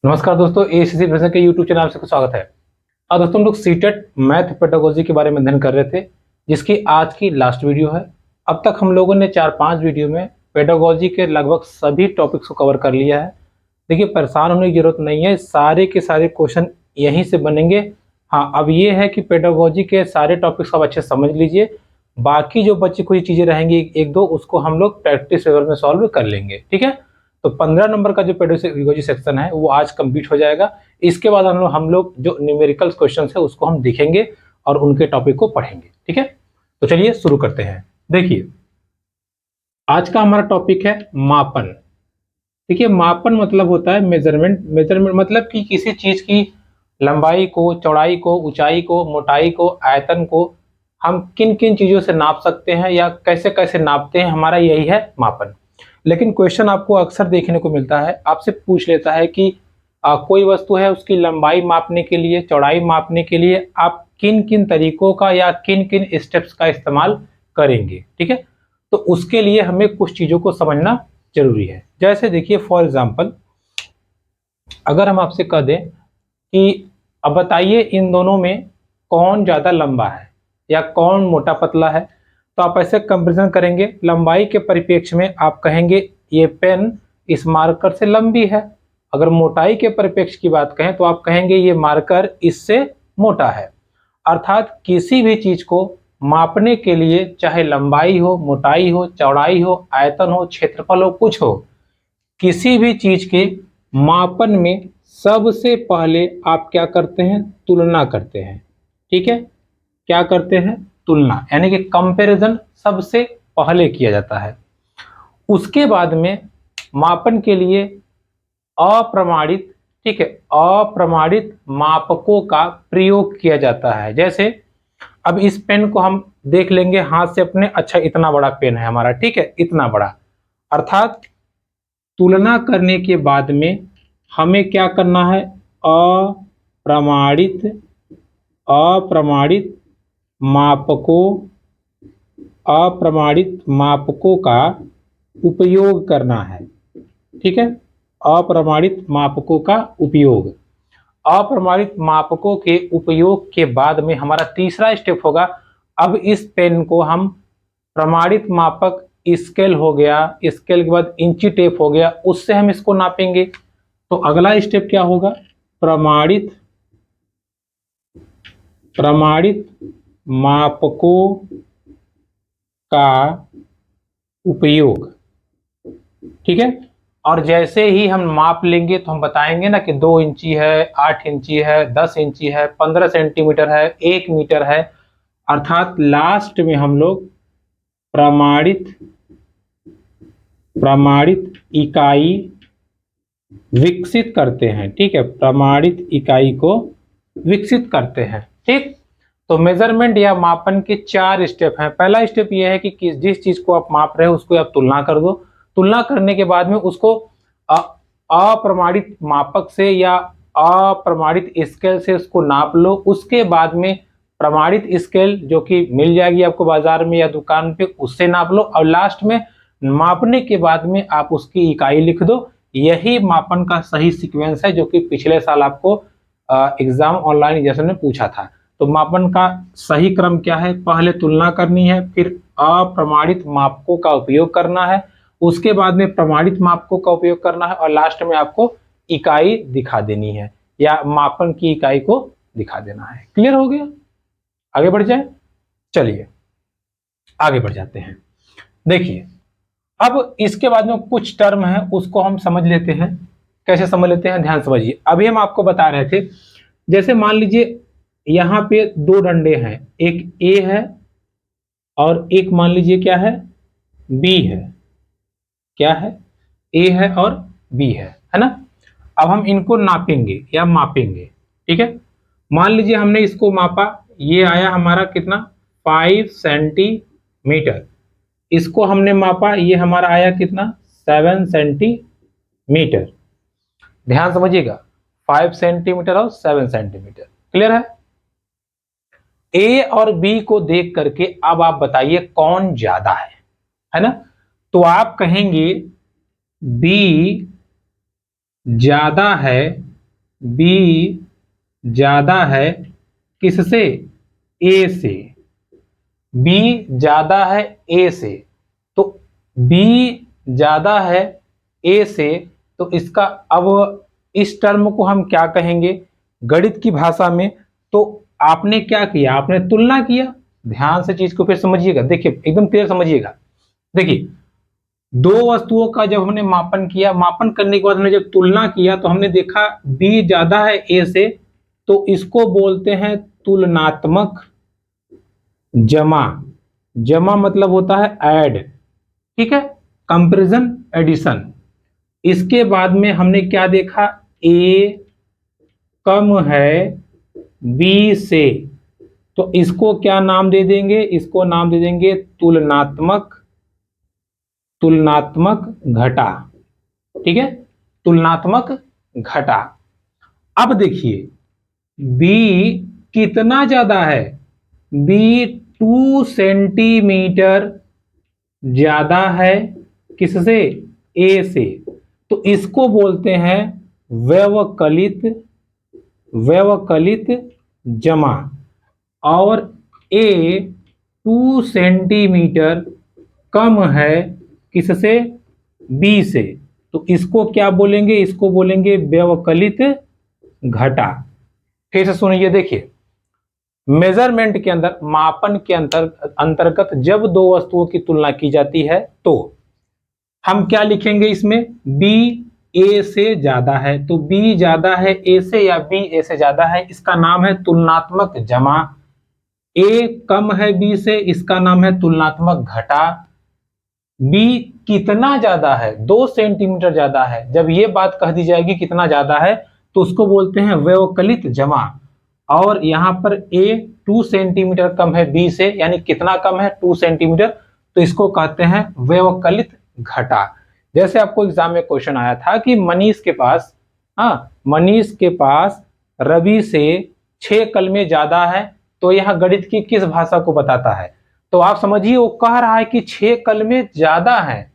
नमस्कार दोस्तों, ACC present के यूट्यूब चैनल से स्वागत है। आज दोस्तों हम लोग सीटेट मैथ पेडागोजी के बारे में अध्ययन कर रहे थे, जिसकी आज की लास्ट वीडियो है। अब तक हम लोगों ने 4-5 वीडियो में पेडागोजी के लगभग सभी टॉपिक्स को कवर कर लिया है। देखिए, परेशान होने की जरूरत नहीं है, सारे के सारे क्वेश्चन यहीं से बनेंगे। हाँ, अब ये है कि पेडागोजी के सारे टॉपिक्स को आप अच्छे समझ लीजिए, बाकी जो बची कुछ चीज़ें रहेंगी एक दो, उसको हम लोग प्रैक्टिस लेवल में सॉल्व कर लेंगे। ठीक है, तो 15 नंबर का जो पेडागोजी सेक्शन है वो आज कंप्लीट हो जाएगा। इसके बाद हम लोग जो न्यूमेरिकल क्वेश्चन है उसको हम देखेंगे और उनके टॉपिक को पढ़ेंगे। ठीक है, तो चलिए शुरू करते हैं। देखिए, आज का हमारा टॉपिक है मापन। देखिए, मापन मतलब होता है मेजरमेंट। मेजरमेंट मतलब कि किसी चीज की लंबाई को, चौड़ाई को, ऊंचाई को, मोटाई को, आयतन को हम किन किन चीजों से नाप सकते हैं या कैसे कैसे नापते हैं, हमारा यही है मापन। लेकिन क्वेश्चन आपको अक्सर देखने को मिलता है, आपसे पूछ लेता है कि कोई वस्तु है, उसकी लंबाई मापने के लिए, चौड़ाई मापने के लिए आप किन किन तरीकों का या किन किन स्टेप्स का इस्तेमाल करेंगे। ठीक है, तो उसके लिए हमें कुछ चीज़ों को समझना जरूरी है। जैसे देखिए, फॉर एग्जाम्पल अगर हम आपसे कह दें कि अब बताइए इन दोनों में कौन ज़्यादा लंबा है या कौन मोटा पतला है, तो आप ऐसे कंपेरिजन करेंगे। लंबाई के परिप्रेक्ष्य में आप कहेंगे ये पेन इस मार्कर से लंबी है। अगर मोटाई के परिप्रेक्ष्य की बात कहें तो आप कहेंगे ये मार्कर इससे मोटा है। अर्थात किसी भी चीज को मापने के लिए, चाहे लंबाई हो, मोटाई हो, चौड़ाई हो, आयतन हो, क्षेत्रफल हो, कुछ हो, किसी भी चीज के मापन में सबसे पहले आप क्या करते हैं? तुलना करते हैं। ठीक है, क्या करते हैं? तुलना, यानी कि कंपैरिजन सबसे पहले किया जाता है। उसके बाद में मापन के लिए अप्रमाणित, ठीक है, अप्रमाणित मापकों का प्रयोग किया जाता है। जैसे अब इस पेन को हम देख लेंगे हाथ से अपने, अच्छा इतना बड़ा पेन है हमारा, ठीक है, इतना बड़ा। अर्थात तुलना करने के बाद में हमें क्या करना है? अप्रमाणित अप्रमाणित मापकों अप्रमाणित मापकों का उपयोग करना है। ठीक है, अप्रमाणित मापकों का उपयोग। अप्रमाणित मापकों के उपयोग के बाद में हमारा तीसरा स्टेप होगा, अब इस पेन को हम प्रमाणित मापक स्केल हो गया, स्केल के बाद इंची टेप हो गया, उससे हम इसको नापेंगे। तो अगला स्टेप क्या होगा? प्रमाणित मापकों का उपयोग। ठीक है, और जैसे ही हम माप लेंगे तो हम बताएंगे ना कि 2 इंची है, 8 इंची है, 10 इंची है, 15 सेंटीमीटर है, 1 मीटर है। अर्थात लास्ट में हम लोग प्रमाणित इकाई विकसित करते हैं। ठीक है, प्रमाणित इकाई को विकसित करते हैं। ठीक, तो मेजरमेंट या मापन के 4 स्टेप हैं। पहला स्टेप यह है कि जिस चीज को आप माप रहे हो उसको आप तुलना कर दो। तुलना करने के बाद में उसको अप्रमाणित मापक से या अप्रमाणित स्केल से उसको नाप लो। उसके बाद में प्रमाणित स्केल जो कि मिल जाएगी आपको बाजार में या दुकान पे, उससे नाप लो। और लास्ट में मापने के बाद में आप उसकी इकाई लिख दो। यही मापन का सही सीक्वेंस है, जो कि पिछले साल आपको एग्जाम ऑनलाइन एग्जामिनेशन में पूछा था। तो मापन का सही क्रम क्या है? पहले तुलना करनी है, फिर अप्रमाणित मापकों का उपयोग करना है, उसके बाद में प्रमाणित मापकों का उपयोग करना है, और लास्ट में आपको इकाई दिखा देनी है या मापन की इकाई को दिखा देना है। क्लियर हो गया? आगे बढ़ जाए, चलिए आगे बढ़ जाते हैं। देखिए, अब इसके बाद में कुछ टर्म है उसको हम समझ लेते हैं। कैसे समझ लेते हैं? ध्यान समझिए। अभी हम आपको बता रहे थे, जैसे मान लीजिए यहाँ पे 2 डंडे हैं, एक ए है और एक मान लीजिए क्या है? बी है। क्या है? ए है और बी है ना? अब हम इनको नापेंगे या मापेंगे। ठीक है, मान लीजिए हमने इसको मापा, ये आया हमारा कितना? 5 सेंटीमीटर। इसको हमने मापा, ये हमारा आया कितना? 7 सेंटीमीटर। ध्यान समझिएगा, 5 सेंटीमीटर और 7 सेंटीमीटर। क्लियर है? ए और बी को देख करके अब आप बताइए कौन ज्यादा है ना? तो आप कहेंगे बी ज्यादा है बी ज्यादा है किससे? ए से। बी ज्यादा है ए से, तो बी ज्यादा है ए से, तो इसका अब इस टर्म को हम क्या कहेंगे गणित की भाषा में? तो आपने क्या किया, आपने तुलना किया। ध्यान से चीज को फिर समझिएगा, देखिए एकदम क्लियर समझिएगा। देखिए दो वस्तुओं का जब हमने मापन किया, मापन करने के बाद हमने जब तुलना किया तो हमने देखा बी ज्यादा है ए से, तो इसको बोलते हैं तुलनात्मक जमा। जमा मतलब होता है ऐड, ठीक है, कंपैरिजन एडिशन। इसके बाद में हमने क्या देखा, ए कम है बी से, तो इसको क्या नाम दे देंगे, इसको नाम दे देंगे तुलनात्मक घटा, ठीक है, तुलनात्मक घटा। अब देखिए बी कितना ज्यादा है, बी 2 सेंटीमीटर ज्यादा है किससे? ए से, तो इसको बोलते हैं व्यवकलित जमा। और ए 2 सेंटीमीटर कम है किससे? बी से, तो इसको क्या बोलेंगे, इसको बोलेंगे व्यवकलित घटा। फिर से सुनिए, देखिए मेजरमेंट के अंदर, मापन के अंतर्गत जब दो वस्तुओं की तुलना की जाती है तो हम क्या लिखेंगे इसमें, बी ए से ज्यादा है, तो बी ज्यादा है ए से या बी ए से ज्यादा है, इसका नाम है तुलनात्मक जमा। ए कम है बी से, इसका नाम है तुलनात्मक घटा। बी कितना ज्यादा है, 2 सेंटीमीटर ज्यादा है, जब ये बात कह दी जाएगी कितना ज्यादा है, तो उसको बोलते हैं व्यवकलित जमा। और यहां पर ए 2 सेंटीमीटर कम है बी से, यानी कितना कम है, 2 सेंटीमीटर, तो इसको कहते हैं व्यवकलित घटा। जैसे आपको एग्जाम में क्वेश्चन आया था कि मनीष के पास रवि से 6 कलमे ज्यादा है, तो यह गणित की किस भाषा को बताता है? तो आप समझिए वो कह रहा है कि 6 कलमे ज्यादा है,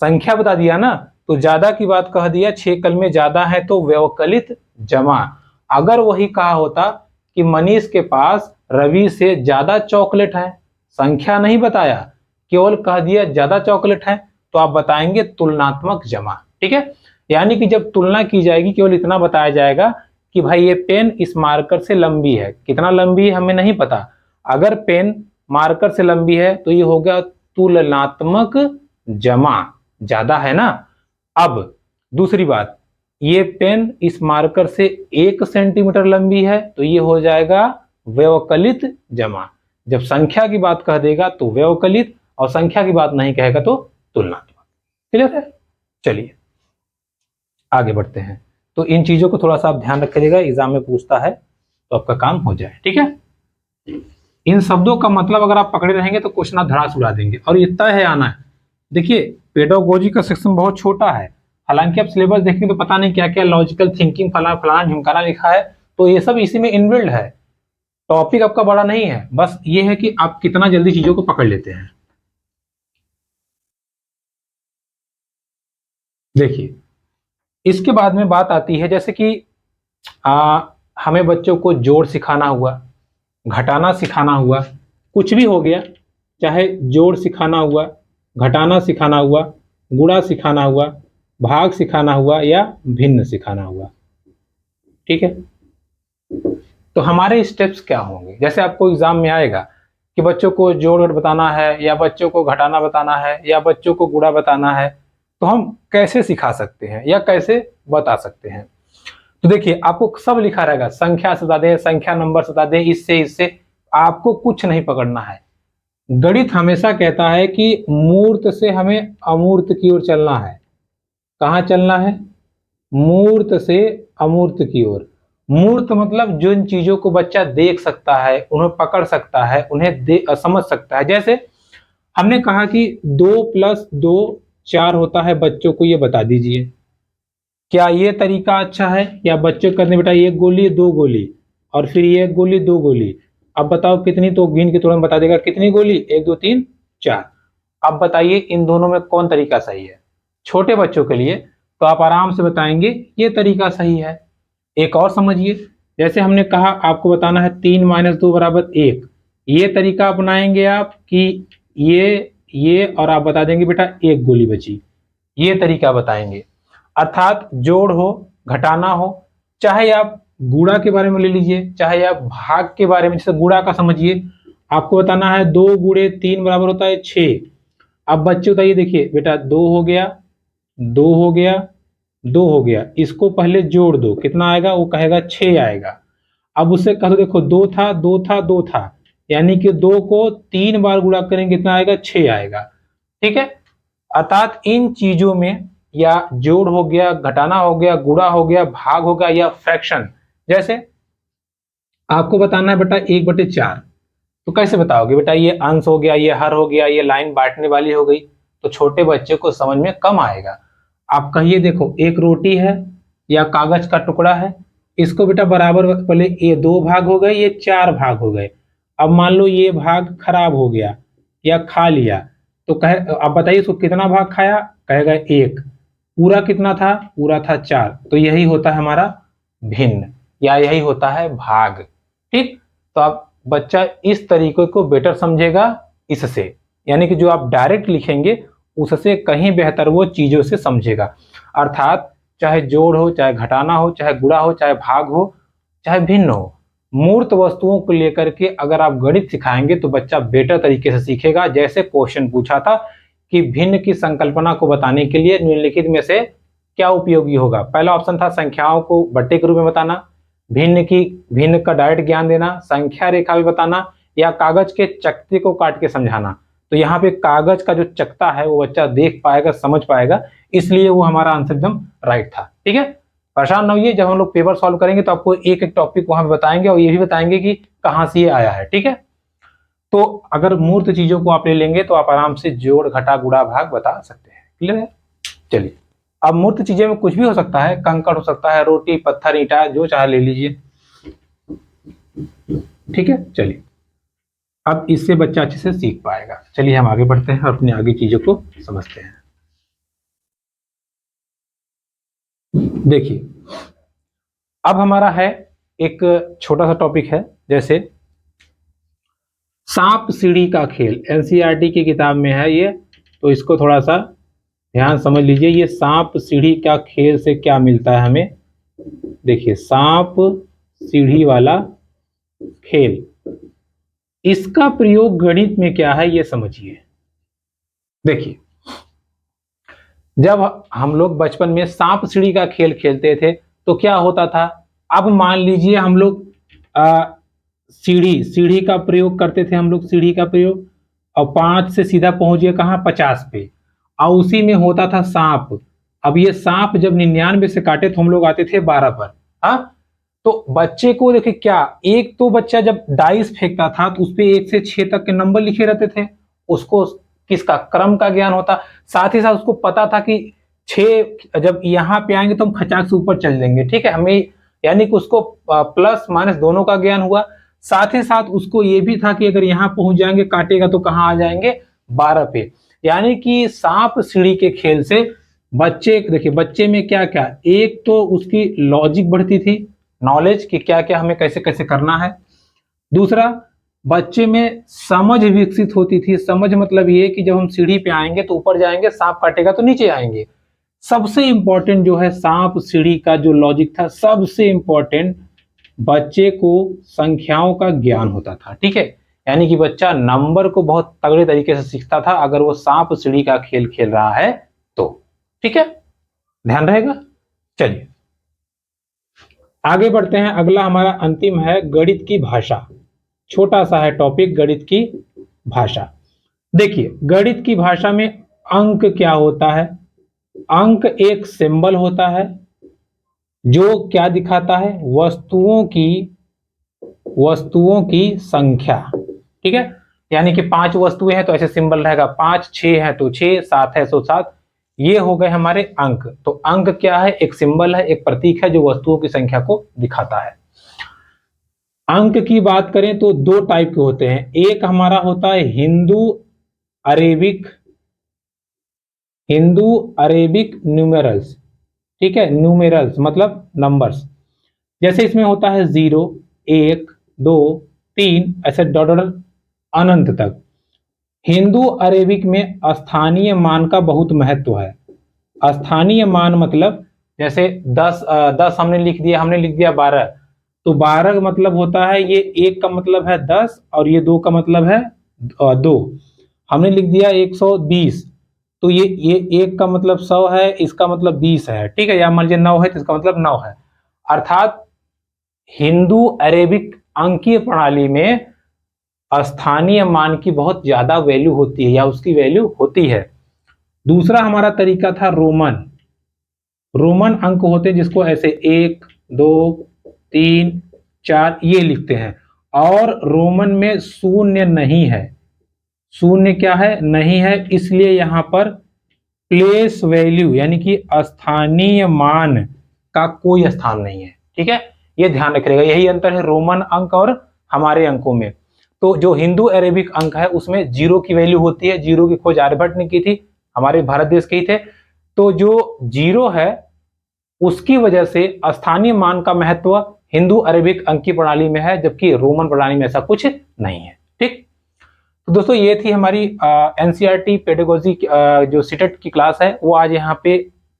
संख्या बता दिया ना, तो ज्यादा की बात कह दिया, 6 कलमे ज्यादा है तो व्यवकलित जमा। अगर वही कहा होता कि मनीष के पास रवि से ज्यादा चॉकलेट है, संख्या नहीं बताया, केवल कह दिया ज्यादा चॉकलेट है, तो आप बताएंगे तुलनात्मक जमा, ठीक है। यानी कि जब तुलना की जाएगी केवल इतना बताया जाएगा कि भाई ये पेन इस मार्कर से लंबी है, कितना लंबी है हमें नहीं पता, अगर पेन मार्कर से लंबी है तो ये हो गया तुलनात्मक जमा, ज्यादा है ना। अब दूसरी बात, ये पेन इस मार्कर से 1 सेंटीमीटर लंबी है, तो ये हो जाएगा व्यवकलित जमा। जब संख्या की बात कह देगा तो व्यवकलित, और संख्या की बात नहीं कहेगा तो तुलनात्मक। क्लियर है? चलिए आगे बढ़ते हैं। तो इन चीजों को थोड़ा सा आप ध्यान रखिएगा, एग्जाम में पूछता है तो आपका काम हो जाए, ठीक है। इन शब्दों का मतलब अगर आप पकड़े रहेंगे तो क्वेश्चन आप धड़ास उड़ा देंगे, और ये तय है आना है। देखिए पेडागोजी का सेक्शन बहुत छोटा है, हालांकि आप सिलेबस देखेंगे तो पता नहीं क्या क्या लॉजिकल थिंकिंग फलाना ढिमकाना लिखा है, तो ये सब इसी में इनबिल्ड है। टॉपिक आपका बड़ा नहीं है, बस ये है कि आप कितना जल्दी चीजों को पकड़ लेते हैं। देखिए इसके बाद में बात आती है, जैसे कि हमें बच्चों को जोड़ सिखाना हुआ, घटाना सिखाना हुआ, कुछ भी हो गया, चाहे जोड़ सिखाना हुआ, घटाना सिखाना हुआ, गुणा सिखाना हुआ, भाग सिखाना हुआ या भिन्न सिखाना हुआ, ठीक है। तो हमारे स्टेप्स क्या होंगे? जैसे आपको एग्जाम में आएगा कि बच्चों को जोड़ बताना है, या बच्चों को घटाना बताना है, या बच्चों को गुणा बताना है, तो हम कैसे सिखा सकते हैं या कैसे बता सकते हैं? तो देखिए आपको सब लिखा रहेगा, संख्या से बता दे, संख्या नंबर से बता दे, इससे आपको कुछ नहीं पकड़ना है। गणित हमेशा कहता है कि मूर्त से हमें अमूर्त की ओर चलना है। कहाँ चलना है? मूर्त से अमूर्त की ओर। मूर्त मतलब जिन चीजों को बच्चा देख सकता है, उन्हें पकड़ सकता है, उन्हें समझ सकता है। जैसे हमने कहा कि 2 + 2 4 होता है, बच्चों को ये बता दीजिए। क्या ये तरीका अच्छा है? या बच्चे करने बेटा 1 गोली 2 गोली और फिर ये 1 गोली 2 गोली, अब बताओ कितनी, तो गिन के तुरंत बता देगा कितनी गोली, 1 2 3 4। अब बताइए इन दोनों में कौन तरीका सही है? छोटे बच्चों के लिए तो आप आराम से बताएंगे ये तरीका सही है। एक और समझिए, जैसे हमने कहा आपको बताना है 3 माइनस 2 बराबर 1। ये तरीका अपनाएंगे आप कि ये और आप बता देंगे बेटा एक गोली बची, ये तरीका बताएंगे। अर्थात जोड़ हो, घटाना हो, चाहे आप गुणा के बारे में ले लीजिए, चाहे आप भाग के बारे में, जैसे गुणा का समझिए, आपको बताना है 2 गुणे 3 बराबर होता है 6। अब बच्चे बताइए, देखिए बेटा 2 हो गया, 2 हो गया, 2 हो गया, इसको पहले जोड़ दो, कितना आएगा? वो कहेगा 6 आएगा। अब उससे कहो, देखो 2 था, 2 था, 2 था, यानी कि 2 को 3 बार गुणा करेंगे, कितना आएगा? 6 आएगा। ठीक है, अर्थात इन चीजों में या जोड़ हो गया, घटाना हो गया, गुणा हो गया, भाग हो गया या फ्रैक्शन, जैसे आपको बताना है बेटा 1/4, तो कैसे बताओगे बेटा? ये अंश हो गया, ये हर हो गया, ये लाइन बांटने वाली हो गई, तो छोटे बच्चे को समझ में कम आएगा। आप कहिए, देखो एक रोटी है या कागज का टुकड़ा है, इसको बेटा बराबर, पहले ये 2 भाग हो गए, ये 4 भाग हो गए। अब मान लो ये भाग खराब हो गया या खा लिया, तो कहे, अब बताइए इसको कितना भाग खाया? कहेगा 1। पूरा कितना था? पूरा था 4। तो यही होता है हमारा भिन्न, या यही होता है भाग। ठीक, तो आप बच्चा इस तरीके को बेटर समझेगा इससे, यानी कि जो आप डायरेक्ट लिखेंगे उससे कहीं बेहतर वो चीजों से समझेगा। अर्थात चाहे जोड़ हो, चाहे घटाना हो, चाहे गुणा हो, चाहे भाग हो, चाहे भिन्न हो, मूर्त वस्तुओं को लेकर के अगर आप गणित सिखाएंगे तो बच्चा बेटर तरीके से सीखेगा। जैसे क्वेश्चन पूछा था कि भिन्न की संकल्पना को बताने के लिए निम्नलिखित में से क्या उपयोगी होगा? पहला ऑप्शन था संख्याओं को बट्टे के रूप में बताना, भिन्न का डायरेक्ट ज्ञान देना, संख्या रेखा भी बताना, या कागज के चकते को काट के समझाना। तो यहाँ पे कागज का जो चकता है वो बच्चा देख पाएगा, समझ पाएगा, इसलिए वो हमारा आंसर एकदम राइट था। ठीक है, परेशान न होइए, जब हम लोग पेपर सॉल्व करेंगे तो आपको एक एक टॉपिक वहां पे बताएंगे और ये भी बताएंगे कि कहाँ से ये आया है। ठीक है, तो अगर मूर्त चीजों को आप ले लेंगे तो आप आराम से जोड़, घटा, गुणा, भाग बता सकते हैं। क्लियर है? चलिए, अब मूर्त चीजें में कुछ भी हो सकता है, कंकड़ हो सकता है, रोटी, पत्थर, ईंटा, जो चाहे ले लीजिए। ठीक है, चलिए, अब इससे बच्चा अच्छे से सीख पाएगा। चलिए हम आगे बढ़ते हैं और अपनी आगे चीजों को समझते हैं। देखिए, अब हमारा है एक छोटा सा टॉपिक है, जैसे सांप सीढ़ी का खेल, एनसीईआरटी की किताब में है ये, तो इसको थोड़ा सा ध्यान समझ लीजिए। ये सांप सीढ़ी का खेल से क्या मिलता है हमें? देखिए, सांप सीढ़ी वाला खेल, इसका प्रयोग गणित में क्या है ये समझिए। देखिए, जब हम लोग बचपन में सांप सीढ़ी का खेल खेलते थे तो क्या होता था? अब मान लीजिए हम लोग सीढ़ी का प्रयोग करते थे, हम लोग सीढ़ी का प्रयोग, और 5 से सीधा पहुंच गए कहाँ? 50 पे, और उसी में होता था सांप। अब ये सांप जब 99 से काटे तो हम लोग आते थे 12 पर। हाँ, तो बच्चे को देखिए क्या, एक तो बच्चा जब डाइस फेंकता था तो उसपे 1 से 6 तक के नंबर लिखे रहते थे, उसको किसका? क्रम का ज्ञान होता। साथ ही साथ उसको पता था कि 6 जब यहाँ पे आएंगे तो हम खचाक से ऊपर चल देंगे। ठीक है, हमें यानी कि उसको प्लस माइनस दोनों का ज्ञान हुआ। साथ ही साथ उसको ये भी था कि अगर यहाँ पहुंच जाएंगे, काटेगा तो कहाँ आ जाएंगे? 12 पे। यानी कि सांप सीढ़ी के खेल से बच्चे, देखिए बच्चे में क्या क्या, एक तो उसकी लॉजिक बढ़ती थी, नॉलेज कि क्या क्या हमें कैसे कैसे करना है। दूसरा, बच्चे में समझ विकसित होती थी। समझ मतलब ये कि जब हम सीढ़ी पे आएंगे तो ऊपर जाएंगे, सांप काटेगा तो नीचे आएंगे। सबसे इंपॉर्टेंट जो है सांप सीढ़ी का जो लॉजिक था, सबसे इंपॉर्टेंट, बच्चे को संख्याओं का ज्ञान होता था। ठीक है, यानी कि बच्चा नंबर को बहुत तगड़े तरीके से सीखता था अगर वो सांप सीढ़ी का खेल खेल रहा है तो। ठीक है, ध्यान रहेगा। चलिए आगे बढ़ते हैं। अगला हमारा अंतिम है गणित की भाषा। छोटा सा है टॉपिक, गणित की भाषा। देखिए, गणित की भाषा में अंक क्या होता है? अंक एक सिंबल होता है जो क्या दिखाता है? वस्तुओं की संख्या। ठीक है, यानी कि 5 वस्तुएं हैं तो ऐसे सिंबल रहेगा 5, 6 है तो 6, 7 है तो 7। ये हो गए हमारे अंक। तो अंक क्या है? एक सिंबल है, एक प्रतीक है जो वस्तुओं की संख्या को दिखाता है। अंक की बात करें तो 2 टाइप के होते हैं। एक हमारा होता है हिंदू अरेबिक न्यूमेरल्स। ठीक है, न्यूमेरल्स मतलब नंबर्स। जैसे इसमें होता है 0, 1, 2, 3 ऐसे डॉट डॉट अनंत तक। हिंदू अरेबिक में स्थानीय मान का बहुत महत्व है। स्थानीय मान मतलब जैसे 10 हमने लिख दिया 12, तो 12 का मतलब होता है, ये 1 का मतलब है 10 और ये 2 का मतलब है 2। हमने लिख दिया 120, तो ये 1 का मतलब 100 है, इसका मतलब 20 है, ठीक है। या मान लीजिए 9 है तो इसका मतलब 9 है। अर्थात हिंदू अरेबिक अंकीय प्रणाली में स्थानीय मान की बहुत ज्यादा वैल्यू होती है या उसकी वैल्यू होती है। दूसरा हमारा तरीका था रोमन। रोमन अंक होते हैं जिसको ऐसे 1, 2, 3, 4 ये लिखते हैं, और रोमन में शून्य नहीं है। शून्य क्या है? नहीं है, इसलिए यहां पर प्लेस वैल्यू यानी कि स्थानीय मान का कोई स्थान नहीं है, ठीक है। ये ध्यान रखिएगा, यही अंतर है रोमन अंक और हमारे अंकों में। तो जो हिंदू अरेबिक अंक है उसमें 0 की वैल्यू होती है। 0 की खोज आर्यभट्ट ने की थी, हमारे भारत देश के ही थे। तो जो 0 है उसकी वजह से स्थानीय मान का महत्व हिंदू अरेबिक अंकीय प्रणाली में है, जबकि रोमन प्रणाली में ऐसा कुछ नहीं है, ठीक। तो दोस्तों ये थी हमारी एनसीईआरटी पेडागोजी जो सीटेट की क्लास है, वो आज यहाँ पे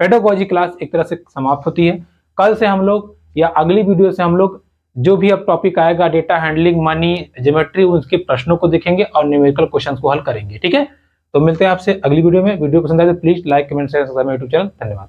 पेडागोजी क्लास एक तरह से समाप्त होती है। कल से हम लोग या अगली वीडियो से हम लोग जो भी अब टॉपिक आएगा, डेटा हैंडलिंग, मनी, ज्योमेट्री, उसके प्रश्नों को देखेंगे और न्यूमेरिकल क्वेश्चंस को हल करेंगे, ठीक है। तो मिलते हैं आपसे अगली वीडियो में। वीडियो पसंद आए तो please like, comment, share, subscribe मेरे यूट्यूब चैनल। धन्यवाद।